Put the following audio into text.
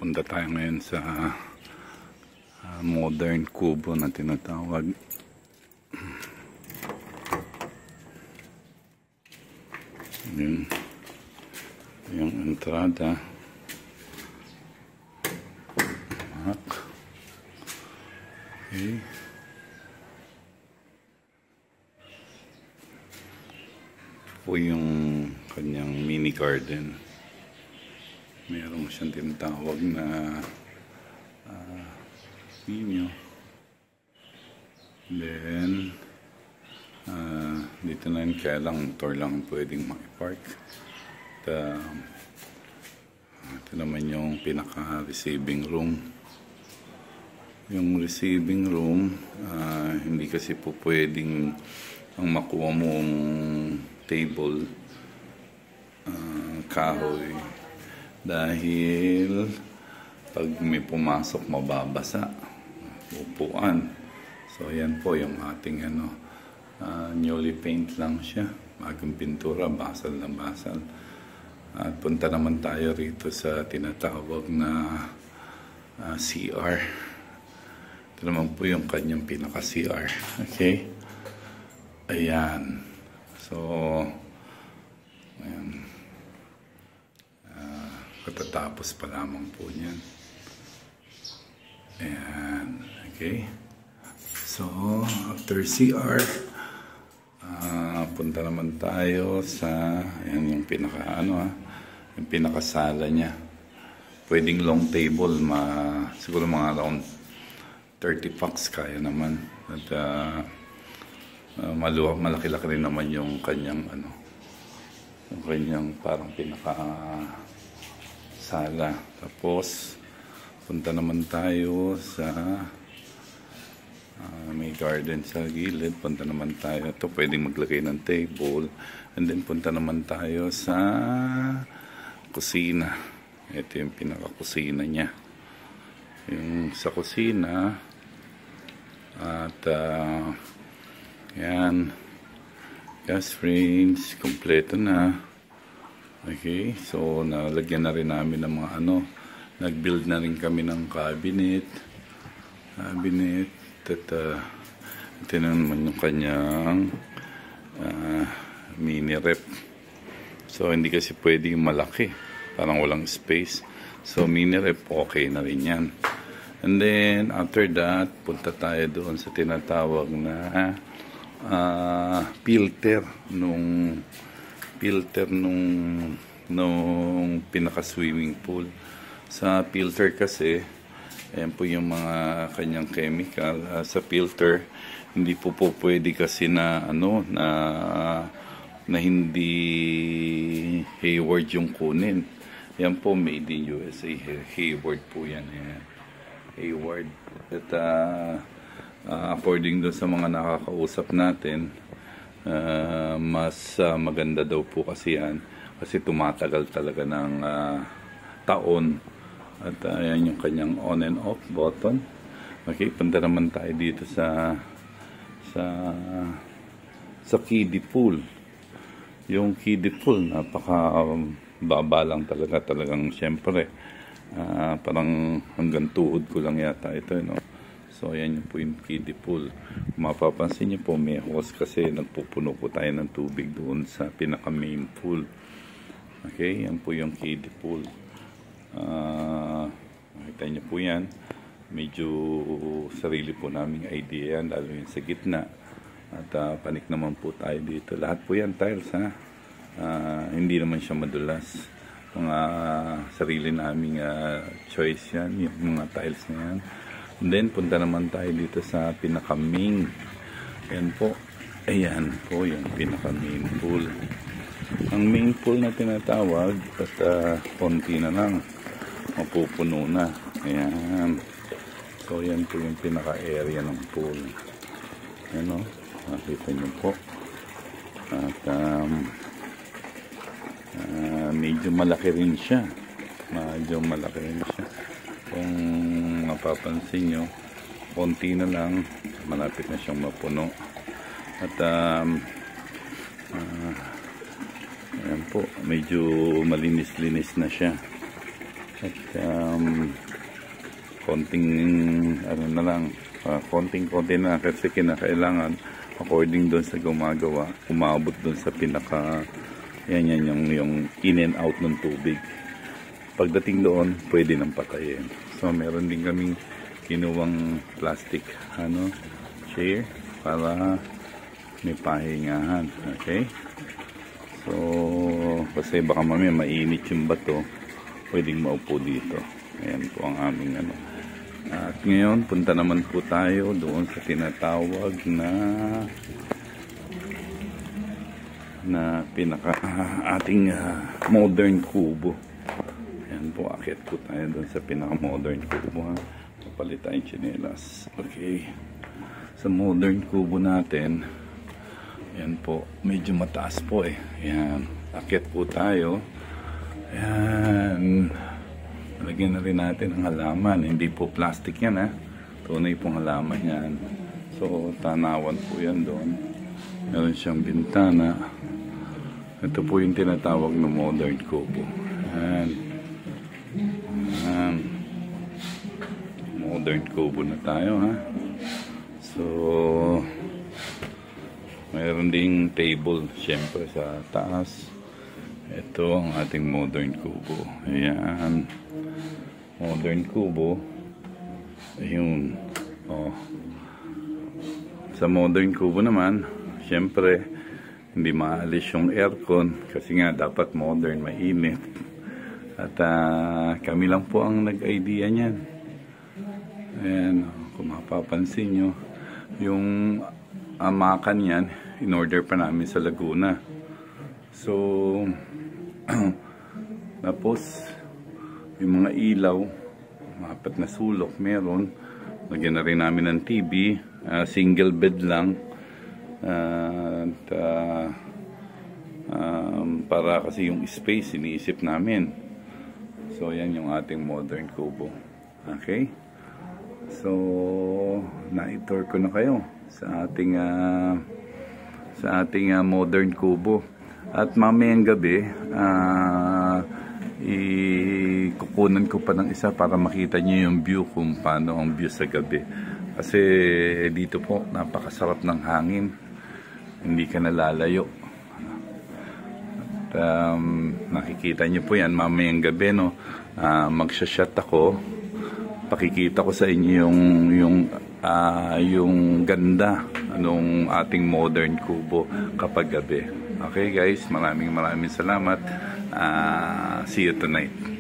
punta tayo ngayon sa modern kubo na tinatawag. Yung entrada. Okay. Po yung kanyang mini garden. Mayroon siyang tinatawag na menu. Then dito na yun, kaya lang motor lang pwedeng makipark. Ito naman yung pinaka-receiving room. Yung receiving room, hindi kasi po pwedeng ang makuha mong table, kahoy, dahil pag may pumasok mababasa upuan. So ayan po yung ating newly paint lang siya, bagong pintura, basal na basal. At punta naman tayo rito sa tinatawag na CR. Ito naman po yung kanyang pinaka CR. Okay, ayan. So ayan, katatapos pa lamang po niyan. Ayan, okay. So after CR, punta naman tayo sa, ayan yung pinaka yung pinakasala niya. Pwedeng long table, siguro mga around 30 packs kaya naman. At malaki-laki rin naman yung kanyang yung kanyang parang pinaka sala. Tapos punta naman tayo sa may garden sa gilid. Punta naman tayo, ito pwedeng maglagay ng table. And then punta naman tayo sa kusina. Ito yung pinaka-kusina niya. Yung sa kusina, at yan, gas range, kompleto na. Okay, so nalagyan na rin namin ng mga nag-build na rin kami ng cabinet. At ito naman yung kanyang mini rep. So hindi kasi pwedeng malaki, parang walang space. So mini rep, okay na rin yan. And then after that, punta tayo doon sa tinatawag na filter nung pinaka swimming pool. Sa filter kasi, ayan po yung mga kanyang chemical. Sa filter, hindi po pwede kasi na hindi Hayward yung kunin. Yan po, made in USA. Hayward po yan. Hayward. At according doon sa mga nakakausap natin, mas maganda daw po kasi yan. Kasi tumatagal talaga ng taon. At ayan yung kanyang on and off button. Okay, punta naman tayo dito sa kiddie pool. Yung kiddie pool, napaka baba lang talagang syempre. Parang hanggang tuhod ko lang yata ito, no? So ayan yung po yung kiddie pool. Kung mapapansin niyo po, may hose kasi nagpupuno po tayo ng tubig doon sa pinaka main pool. Okay, yan po yung kiddie pool. Makita niyo po yan, medyo sarili po naming idea yan, lalo yun sa gitna. At panik naman po tayo dito. Lahat po yan tiles, hindi naman siya madulas. Mga sarili naming choice yan, yung mga tiles na yan. And then punta naman tayo dito sa pinaka main. Ayan po, ayan po yung pinaka main pool. Ang main pool na tinatawag, at konti na lang mapupuno na. Ayan. So yan po yung pinaka area ng pool. Ayan o, nakita nyo po. At medyo malaki rin siya. Kung mapapansin nyo, konti na lang, malapit na siyang mapuno. At ayan po, medyo malinis-linis na siya. At konting ano na lang, konting-konti na kasi kinakailangan according doon sa gumagawa, umabot doon sa pinaka yan yung in and out ng tubig. Pagdating doon, pwede nang patayin. So meron din kaming kinuwang plastic chair para may pahingahan. Okay? So kasi baka mamaya mainit yung bato, pwedeng maupo dito. Ayan po ang aming At ngayon, punta naman po tayo doon sa tinatawag na pinaka ating modern kubo. Ayan po, akit po tayo doon sa pinaka modern kubo. Papalit tayong tsinelas. Okay. Sa modern kubo natin, ayan po, medyo mataas po eh. Ayan, akit po tayo. Ayan. Lagyan na rin natin ang halaman. Hindi po plastic yan tunay pong halaman yan. So tanawan po yan doon. Meron siyang bintana. Ito po yung tinatawag na modern kubo. Ayan. Ayan. Modern kubo na tayo So mayroon ding table syempre sa taas. Ito ang ating modern kubo. Ayan. Modern kubo. Ayun. Sa modern kubo naman, syempre, hindi maalis yung aircon kasi nga dapat modern, mainit. At kami lang po ang nag-idea niyan. Ayan. Kung mapapansin nyo, yung amakan yan, in-order pa namin sa Laguna. So, tapos, yung mga ilaw, apat na sulok meron. Lagyan na rin namin ng TV, single bed lang. Para kasi yung space, iniisip namin. So, yan yung ating modern kubo. Okay? So, na-tour ko na kayo sa ating modern kubo. At mamayang gabi, ikukunan ko pa ng isa para makita nyo yung view kung paano ang view sa gabi. Kasi dito po, napakasarap ng hangin. Hindi ka nalalayo. At nakikita nyo po yan mamayang gabi, magsha-shot ako. Pakikita ko sa inyo yung ganda ng ating modern kubo kapag gabi. Okay guys, maraming salamat. See you tonight.